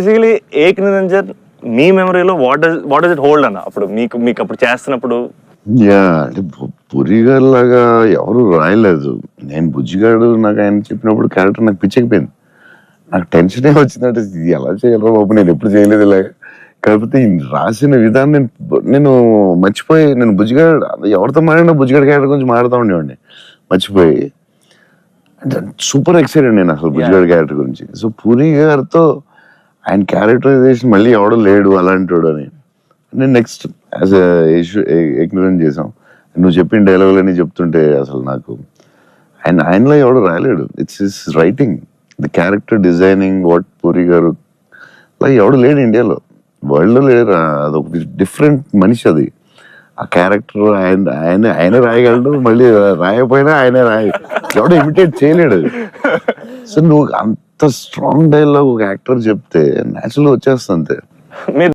Basically ఏక్ నిరంజన్ మీ మెమరీలో what does it hold అన్న అప్పుడు మీకు అప్పుడు చేస్తున్నప్పుడు? యా అంటే పురి గారు లాగా ఎవరు రాయలేదు. నేను బుజ్జిగాడు నాకు ఆయన చెప్పినప్పుడు క్యారెక్టర్ నాకు పిచ్చెక్కిపోయింది. నాకు టెన్షనే వచ్చిందంటే ఇది ఎలా చేయగలరా బాబు, నేను ఎప్పుడు చేయలేదు ఇలాగా. కాకపోతే ఈ రాసిన విధానం నేను మర్చిపోయి, నేను బుజ్జిగాడు ఎవరితో మాట్లాడినా బుజ్జిగాడు క్యారెక్టర్ గురించి మాట్లాడుతూ ఉండేవాడిని మర్చిపోయి. అంటే సూపర్ ఎక్సైటెడ్ నేను అసలు బుజ్జిగాడు క్యారెక్టర్ గురించి. సో పూరి గారితో ఆయన క్యారెక్టరైజేషన్ మళ్ళీ ఎవడో లేడు అలాంటి వాడు అని నేను నెక్స్ట్ యాజ్ ఎగ్నరెంట్ చేసాం. నువ్వు చెప్పిన డైలాగులని చెప్తుంటే అసలు నాకు ఆయనలో ఎవడు రాయలేడు. It's his writing, the character designing, what Puri garu అలా ఎవడు లేడు ఇండియాలో, వరల్డ్లో లేడు. అదొక డిఫరెంట్ మనిషి అది. ఆ క్యారెక్టర్ ఆయన రాయగలడు, మళ్ళీ రాయకపోయినా ఆయనే ఎవడో ఇమిటేట్ చేయలేడు. సో నువ్వు అంత స్ట్రాంగ్ డైలాగ్ ఒక యాక్టర్ చెప్తే న్యాచురల్గా వచ్చేస్తుంది అంతే.